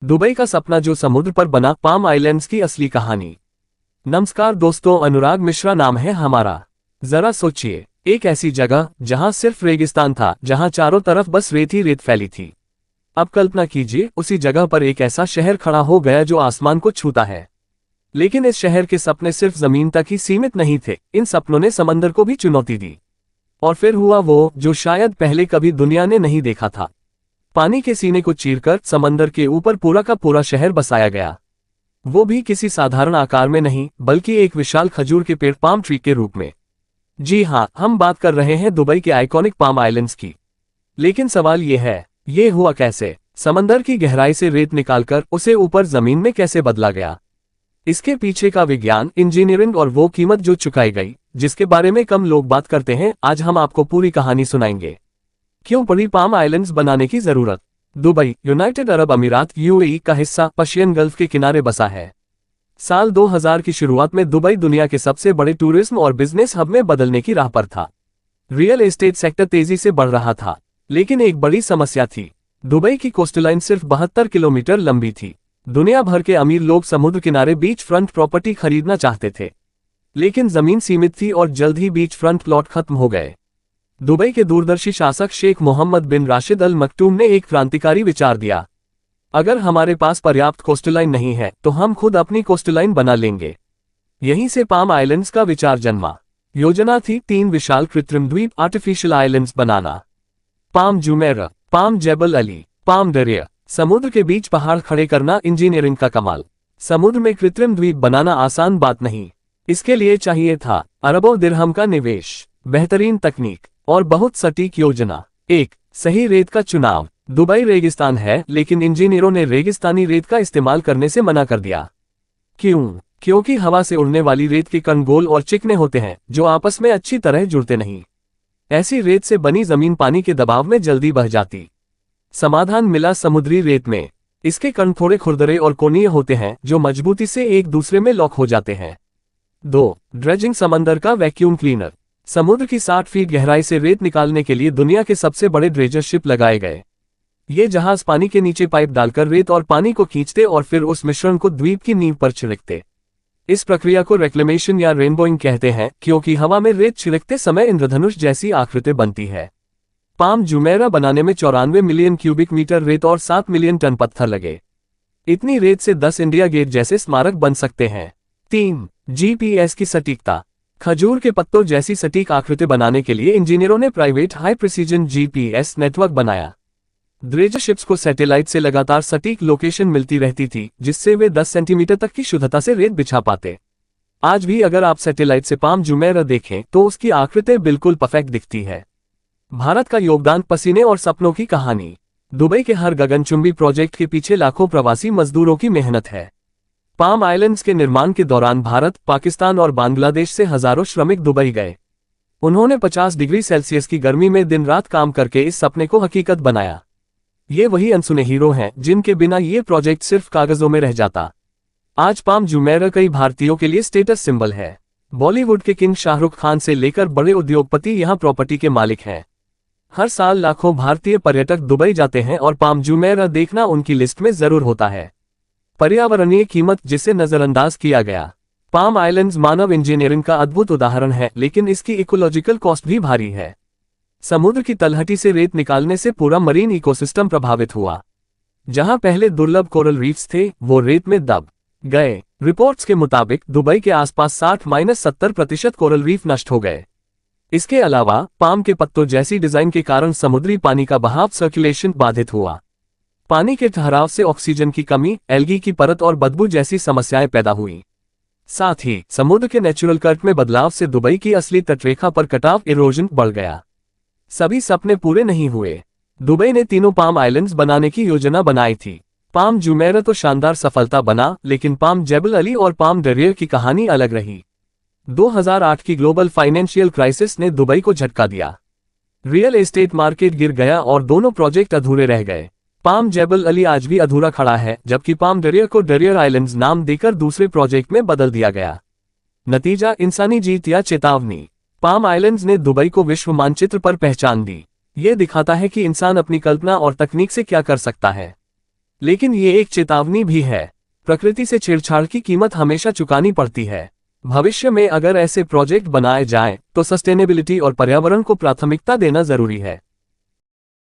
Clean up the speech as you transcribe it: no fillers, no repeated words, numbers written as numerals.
Dubai का सपना जो समुद्र पर बना, पाम आइलैंड्स की असली कहानी। नमस्कार दोस्तों, अनुराग मिश्रा नाम है हमारा। जरा सोचिए, एक ऐसी जगह जहां सिर्फ रेगिस्तान था, जहां चारों तरफ बस रेत ही रेत फैली थी। अब कल्पना कीजिए, उसी जगह पर एक ऐसा शहर खड़ा हो गया जो आसमान को छूता है। लेकिन इस शहर के सपने सिर्फ जमीन तक ही सीमित नहीं थे, इन सपनों ने समंदर को भी चुनौती दी। और फिर हुआ वो जो शायद पहले कभी दुनिया ने नहीं देखा था। पानी के सीने को चीरकर समंदर के ऊपर पूरा का पूरा शहर बसाया गया। वो भी किसी साधारण आकार में नहीं, बल्कि एक विशाल खजूर के पेड़, पाम ट्री के रूप में। जी हाँ, हम बात कर रहे हैं दुबई के आइकॉनिक पाम आइलैंड्स की। लेकिन सवाल ये है, ये हुआ कैसे? समंदर की गहराई से रेत निकालकर उसे ऊपर जमीन में कैसे बदला गया? इसके पीछे का विज्ञान, इंजीनियरिंग और वो कीमत जो चुकाई गई, जिसके बारे में कम लोग बात करते हैं, आज हम आपको पूरी कहानी सुनाएंगे। क्यों पड़ी पाम आइलैंड्स बनाने की जरूरत? दुबई, यूनाइटेड अरब अमीरात यूएई का हिस्सा, पर्शियन गल्फ के किनारे बसा है। साल 2000 की शुरुआत में दुबई दुनिया के सबसे बड़े टूरिज्म और बिजनेस हब में बदलने की राह पर था। रियल एस्टेट सेक्टर तेजी से बढ़ रहा था, लेकिन एक बड़ी समस्या थी। दुबई की कोस्टलाइन सिर्फ 72 किलोमीटर लंबी थी। दुनिया भर के अमीर लोग समुद्र किनारे बीच फ्रंट प्रॉपर्टी खरीदना चाहते थे, लेकिन जमीन सीमित थी और जल्द ही बीच फ्रंट प्लॉट खत्म हो गए। दुबई के दूरदर्शी शासक शेख मोहम्मद बिन राशिद अल मक्तूम ने एक क्रांतिकारी विचार दिया। अगर हमारे पास पर्याप्त कोस्टलाइन नहीं है तो हम खुद अपनी कोस्टलाइन बना लेंगे। यहीं से पाम आइलैंड्स का विचार जन्मा। योजना थी 3 विशाल कृत्रिम द्वीप, आर्टिफिशियल आइलैंड्स बनाना। पाम जुमेरह, पाम जेबल अली, पाम दरिया। समुद्र के बीच पहाड़ खड़े करना इंजीनियरिंग का कमाल। समुद्र में कृत्रिम द्वीप बनाना आसान बात नहीं। इसके लिए चाहिए था अरबों दिरहम का निवेश, बेहतरीन तकनीक और बहुत सटीक योजना। एक, सही रेत का चुनाव। दुबई रेगिस्तान है, लेकिन इंजीनियरों ने रेगिस्तानी रेत का इस्तेमाल करने से मना कर दिया। क्यों? क्योंकि हवा से उड़ने वाली रेत के कण गोल और चिकने होते हैं, जो आपस में अच्छी तरह जुड़ते नहीं। ऐसी रेत से बनी जमीन पानी के दबाव में जल्दी बह जाती। समाधान मिला समुद्री रेत में। इसके कण थोड़े खुरदरे और कोणीय होते हैं, जो मजबूती से एक दूसरे में लॉक हो जाते हैं। 2, ड्रेजिंग, समंदर का वैक्यूम क्लीनर। समुद्र की 60 फीट गहराई से रेत निकालने के लिए दुनिया के सबसे बड़े ड्रेजर शिप लगाए गए। ये जहाज पानी के नीचे पाइप डालकर रेत और पानी को खींचते और फिर उस मिश्रण को द्वीप की नींव पर छिड़कते। इस प्रक्रिया को रेक्लेमेशन या रेनबोइंग कहते हैं, क्योंकि हवा में रेत छिड़कते समय इंद्रधनुष जैसी आकृति बनती है। पाम जुमेरह बनाने में 94 मिलियन क्यूबिक मीटर रेत और 7 मिलियन टन पत्थर लगे। इतनी रेत से 10 इंडिया गेट जैसे स्मारक बन सकते हैं। 3, जीपीएस की सटीकता। खजूर के पत्तों जैसी सटीक आकृति बनाने के लिए इंजीनियरों ने private high precision GPS network बनाया। ड्रेजर शिप्स को सैटेलाइट से लगातार सटीक लोकेशन मिलती रहती थी, जिससे वे 10 सेंटीमीटर तक की शुद्धता से रेत बिछा पाते। आज भी अगर आप सैटेलाइट से पाम जुमेरह देखें तो उसकी आकृति बिल्कुल परफेक्ट दिखती है। भारत का योगदान, पसीने और सपनों की कहानी। दुबई के हर गगनचुंबी प्रोजेक्ट के पीछे लाखों प्रवासी मजदूरों की मेहनत है। पाम आइलैंड्स के निर्माण के दौरान भारत, पाकिस्तान और बांग्लादेश से हजारों श्रमिक दुबई गए। उन्होंने 50 डिग्री सेल्सियस की गर्मी में दिन रात काम करके इस सपने को हकीकत बनाया। ये वही अनसुने हीरो हैं, जिनके बिना ये प्रोजेक्ट सिर्फ कागजों में रह जाता। आज पाम जुमेरह कई भारतीयों के लिए स्टेटस सिंबल है। बॉलीवुड के किंग शाहरुख खान से लेकर बड़े उद्योगपति यहाँ प्रॉपर्टी के मालिक हैं। हर साल लाखों भारतीय पर्यटक दुबई जाते हैं और पाम जुमेरह देखना उनकी लिस्ट में जरूर होता है। पर्यावरणीय कीमत, जिसे नजरअंदाज किया गया। पाम आइलैंड्स मानव इंजीनियरिंग का अद्भुत उदाहरण है, लेकिन इसकी इकोलॉजिकल कॉस्ट भी भारी है। समुद्र की तलहटी से रेत निकालने से पूरा मरीन इकोसिस्टम प्रभावित हुआ। जहां पहले दुर्लभ कोरल रीफ्स थे, वो रेत में दब गए। रिपोर्ट्स के मुताबिक दुबई के आसपास 60-70% कोरल रीफ नष्ट हो गए। इसके अलावा पाम के पत्तों जैसी डिजाइन के कारण समुद्री पानी का बहाव, सर्कुलेशन बाधित हुआ। पानी के ठहराव से ऑक्सीजन की कमी, एल्गी की परत और बदबू जैसी समस्याएं पैदा हुई। साथ ही समुद्र के नेचुरल कर्ट में बदलाव से दुबई की असली तटरेखा पर कटाव, इरोजन बढ़ गया। सभी सपने पूरे नहीं हुए। दुबई ने तीनों पाम आइलैंड्स बनाने की योजना बनाई थी। पाम जुमेरह तो शानदार सफलता बना, लेकिन पाम जेबल अली और पाम दरिया की कहानी अलग रही। 2008 की ग्लोबल फाइनेंशियल क्राइसिस ने दुबई को झटका दिया। रियल एस्टेट मार्केट गिर गया और दोनों प्रोजेक्ट अधूरे रह गए। पाम जेबल अली आज भी अधूरा खड़ा है, जबकि पाम दरिया को दरिया आइलैंड्स नाम देकर दूसरे प्रोजेक्ट में बदल दिया गया। नतीजा, इंसानी जीत या चेतावनी। पाम आइलैंड्स ने दुबई को विश्व मानचित्र पर पहचान दी। ये दिखाता है कि इंसान अपनी कल्पना और तकनीक से क्या कर सकता है। लेकिन ये एक चेतावनी भी है। प्रकृति से छेड़छाड़ की कीमत हमेशा चुकानी पड़ती है। भविष्य में अगर ऐसे प्रोजेक्ट बनाए जाएं, तो सस्टेनेबिलिटी और पर्यावरण को प्राथमिकता देना जरूरी है।